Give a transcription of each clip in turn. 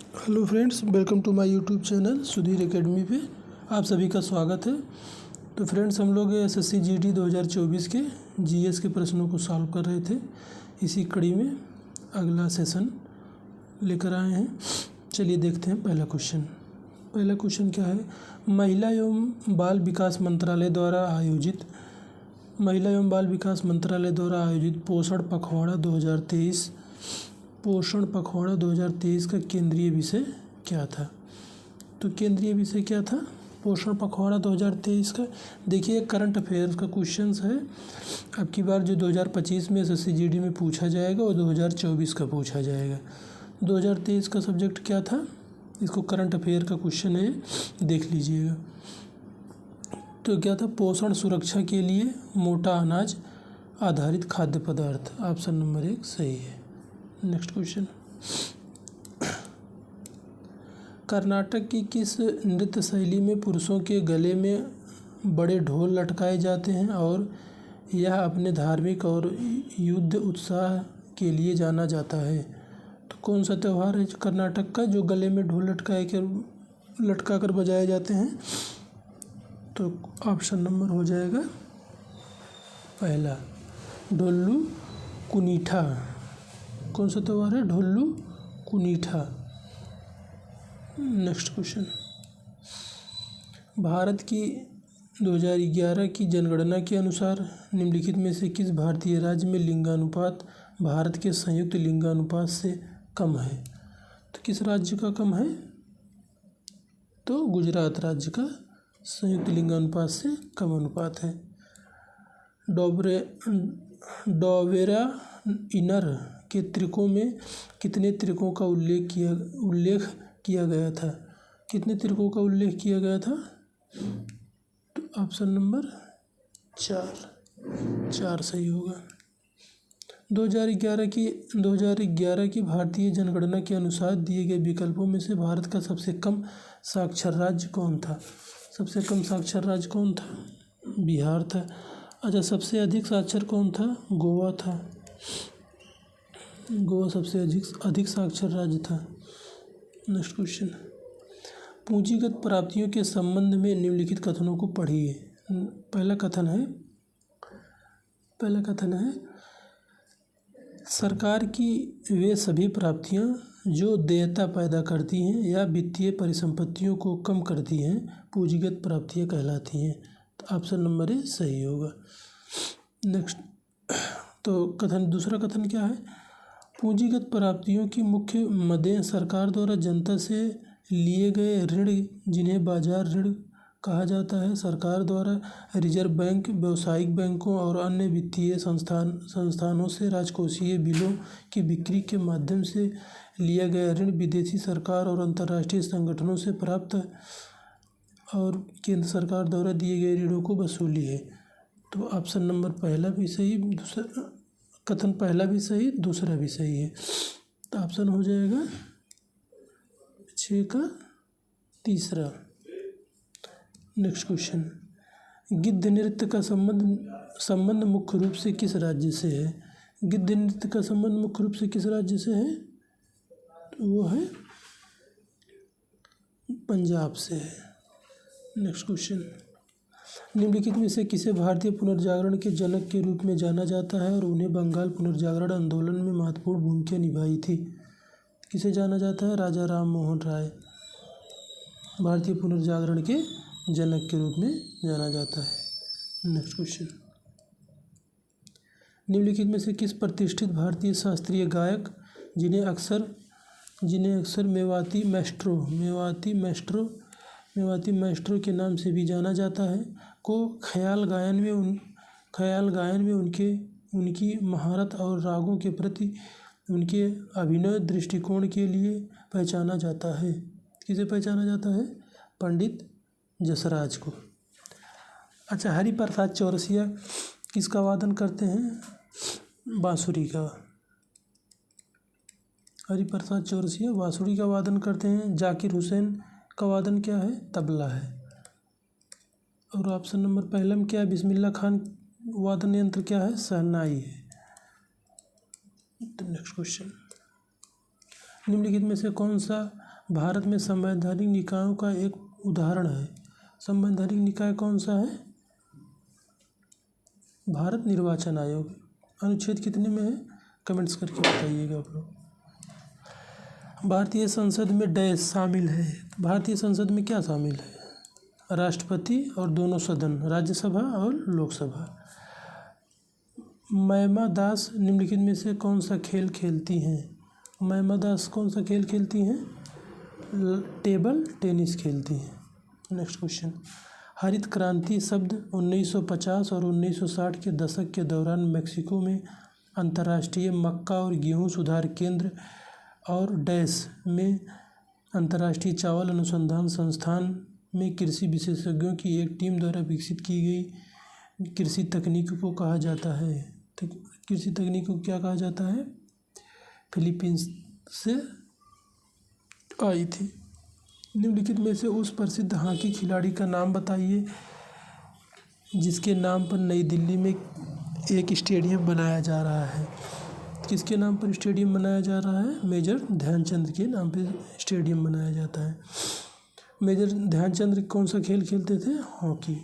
Hello friends, welcome to my YouTube channel Sudhir academy पे आप सभी का स्वागत है। तो फ्रेंड्स, हम लोग एसएससी जीडी 2024 के जीएस के प्रश्नों को सॉल्व कर रहे थे। इसी कड़ी में अगला सेशन लेकर आए हैं। चलिए देखते हैं पहला क्वेश्चन क्या है। महिला एवं बाल विकास मंत्रालय द्वारा आयोजित पोषण पखवाड़ा 2023 का केंद्रीय विषय क्या था। तो केंद्रीय विषय क्या था पोषण पखवाड़ा 2023 का। देखिए, करंट अफेयर्स का क्वेश्चंस है। अब की बार जो 2025 में एसएससी जीडी में पूछा जाएगा और 2024 का पूछा जाएगा। 2023 का सब्जेक्ट क्या था, इसको करंट अफेयर का क्वेश्चन है, देख लीजिएगा। तो क्या था, पोषण सुरक्षा के लिए मोटा अनाज आधारित खाद्य पदार्थ। ऑप्शन नंबर 1 सही है। नेक्स्ट क्वेश्चन, कर्नाटक की किस नृत्य शैली में पुरुषों के गले में बड़े ढोल लटकाए जाते हैं और यह अपने धार्मिक और युद्ध उत्साह के लिए जाना जाता है। तो कौन सा त्यौहार है कर्नाटक का जो गले में ढोल लटका कर बजाए जाते हैं। तो ऑप्शन नंबर हो जाएगा पहला, डोल्लू कुनीठा। कौन सा त्यौहार है, डोल्लू कुनीठा। नेक्स्ट क्वेश्चन, भारत की 2011 की जनगणना के अनुसार निम्नलिखित में से किस भारतीय राज्य में लिंगानुपात भारत के संयुक्त लिंगानुपात से कम है। तो किस राज्य का कम है, तो गुजरात राज्य का संयुक्त लिंगानुपात से कम अनुपात है। डोवेरा इनर के त्रिकों में कितने त्रिकों का उल्लेख किया गया था। कितने त्रिकों का उल्लेख किया गया था, तो ऑप्शन नंबर 4 सही होगा। 2011 की भारतीय जनगणना के अनुसार दिए गए विकल्पों में से भारत का सबसे कम साक्षर राज्य कौन था। सबसे कम साक्षर राज्य कौन था, बिहार था। अच्छा, सबसे अधिक साक्षर कौन था, गोवा था। गोवा सबसे अधिक साक्षर राज्य था। नेक्स्ट क्वेश्चन, पूंजीगत प्राप्तियों के संबंध में निम्नलिखित कथनों को पढ़िए। पहला कथन है सरकार की वे सभी प्राप्तियां जो देयता पैदा करती हैं या वित्तीय परिसंपत्तियों को कम करती हैं पूंजीगत प्राप्तियां कहलाती हैं। तो ऑप्शन नंबर ए सही होगा। नेक्स्ट, तो दूसरा कथन क्या है, पूंजीगत प्राप्तियों की मुख्य मदें सरकार द्वारा जनता से लिए गए ऋण जिन्हें बाजार ऋण कहा जाता है, सरकार द्वारा रिजर्व बैंक, व्यावसायिक बैंकों और अन्य वित्तीय संस्थानों से राजकोषीय बिलों की बिक्री के माध्यम से लिया गया ऋण, विदेशी सरकार और अंतर्राष्ट्रीय संगठनों से प्राप्त और केंद्र सरकार द्वारा दिए गए ऋणों को वसूली है। तो ऑप्शन नंबर पहला भी सही, कथन पहला भी सही, दूसरा भी सही है। तो ऑप्शन हो जाएगा 6 का तीसरा। नेक्स्ट क्वेश्चन, गिद्ध नृत्य का संबंध मुख्य रूप से किस राज्य से है। गिद्ध नृत्य का संबंध मुख्य रूप से किस राज्य से है, तो वो है पंजाब से है। नेक्स्ट क्वेश्चन, निम्नलिखित में से किसे भारतीय पुनर्जागरण के जनक के रूप में जाना जाता है और उन्हें बंगाल पुनर्जागरण आंदोलन में महत्वपूर्ण भूमिका निभाई थी। किसे जाना जाता है, राजा राम मोहन राय भारतीय पुनर्जागरण के जनक के रूप में जाना जाता है। नेक्स्ट क्वेश्चन, निम्नलिखित में से किस प्रतिष्ठित भारतीय शास्त्रीय गायक जिन्हें अक्सर मेवाती मैस्ट्रो के नाम से भी जाना जाता है को ख्याल गायन में उनकी महारत और रागों के प्रति उनके अभिनय दृष्टिकोण के लिए पहचाना जाता है। किसे पहचाना जाता है, पंडित जसराज को। अच्छा, हरिप्रसाद चौरसिया किसका वादन करते हैं, बांसुरी का। हरिप्रसाद चौरसिया बांसुरी का वादन करते हैं। जाकिर हुसैन का वादन क्या है, तबला है। और ऑप्शन नंबर पहला में क्या है, बिस्मिल्लाह खान वादन यंत्र क्या है, शहनाई है। नेक्स्ट क्वेश्चन, निम्नलिखित में से कौन सा भारत में संवैधानिक निकायों का एक उदाहरण है। संवैधानिक निकाय कौन सा है? भारत निर्वाचन आयोग। अनुच्छेद कितने में है? कमेंट्स करके बताइएगा आप लोग। भारतीय संसद में डैश शामिल है। भारतीय संसद में क्या शामिल है? राष्ट्रपति और दोनों सदन, राज्यसभा और लोकसभा। मैमा दास निम्नलिखित में से कौन सा खेल खेलती हैं? मैमा दास कौन सा खेल खेलती हैं? टेबल टेनिस खेलती हैं। Next question. हरित क्रांति शब्द 1950 और 1960 के दशक के दौरान मेक्सिको में अंतर्राष्ट्रीय मक्का और गेहूं सुधार केंद्र और डैश में अंतर्राष्ट्रीय चावल अनुसंधान संस्थान में कृषि विशेषज्ञों की एक टीम द्वारा विकसित की गई कृषि तकनीक को कहा जाता है। तो कृषि तकनीक को क्या कहा जाता है? फिलीपींस से आई थी। निम्नलिखित में से उस प्रसिद्ध हॉकी खिलाड़ी का नाम बताइए जिसके नाम पर नई दिल्ली में एक स्टेडियम बनाया जा रहा है। किसके नाम पर स्टेडियम बनाया जा रहा है? मेजर ध्यानचंद के नाम पर स्टेडियम बनाया जाता है। मेजर ध्यानचंद कौन सा खेल खेलते थे? हॉकी।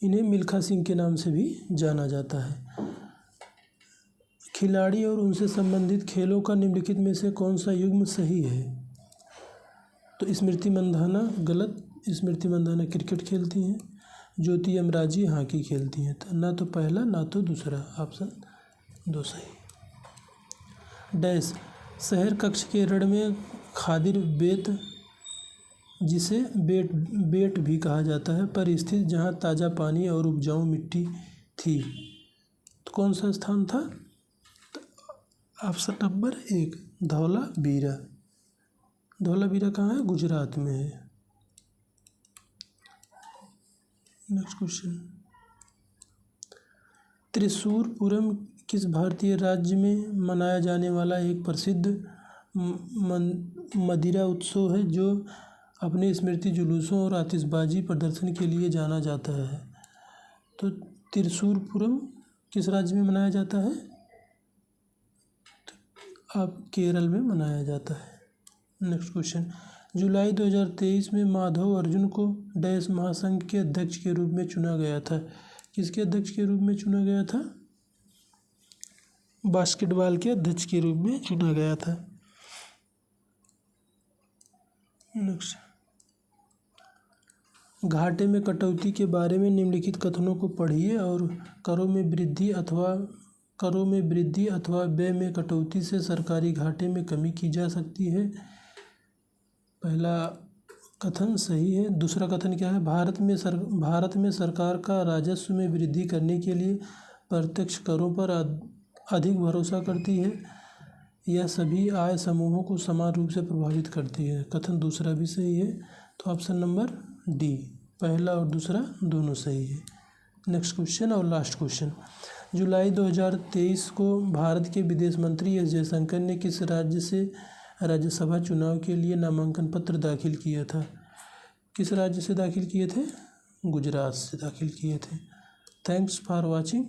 इन्हें मिल्खा सिंह के नाम से भी जाना जाता है। खिलाड़ी और उनसे संबंधित खेलों का निम्नलिखित में से कौन सा युग्म सही है? तो स्मृति मंधाना गलत। स्मृति मंधाना क्रिकेट खेलती हैं। ज्योति अमराजी हॉकी खेलती हैं। तो ना तो पहला ना तो दूसरा, ऑप्शन 2 सही। डैश शहर कक्ष के रण में खादिर बेत, जिसे बेट भी कहा जाता है, पर स्थित जहाँ ताज़ा पानी और उपजाऊ मिट्टी थी। तो कौन सा स्थान था? Option number 1 Dholavira. धौलावीरा कहाँ है? गुजरात में है। Next question. त्रिशूर पूरम किस भारतीय राज्य में मनाया जाने वाला एक प्रसिद्ध मदिरा उत्सव है जो अपने स्मृति जुलूसों और आतिशबाजी प्रदर्शन के लिए जाना जाता है? तो त्रिशूर पूरम किस राज्य में मनाया जाता है? अब केरल में मनाया जाता है। Next question. जुलाई 2023 में माधव अर्जुन को डैश महासंघ के अध्यक्ष के रूप में चुना गया था। किसके अध्यक्ष के रूप में चुना गया था? बास्केटबॉल के अध्यक्ष के रूप में चुना गया था। नेक्स्ट। घाटे में कटौती के बारे में निम्नलिखित कथनों को पढ़िए और करों में वृद्धि अथवा व्यय में कटौती से सरकारी घाटे में कमी की जा सकती है। पहला कथन सही है। दूसरा कथन क्या है? भारत में सरकार का राजस्व में वृद्धि करने के लिए प्रत्यक्ष करों पर अधिक भरोसा करती है। यह सभी आय समूहों को समान रूप से प्रभावित करती है। कथन दूसरा भी सही है। तो ऑप्शन नंबर डी, पहला और दूसरा दोनों सही है। नेक्स्ट क्वेश्चन और लास्ट क्वेश्चन। जुलाई 2023 को भारत के विदेश मंत्री एस जयशंकर ने किस राज्य से राज्यसभा चुनाव के लिए नामांकन पत्र दाखिल किया था? किस राज्य से दाखिल किए थे? गुजरात से दाखिल किए थे। Thanks for watching.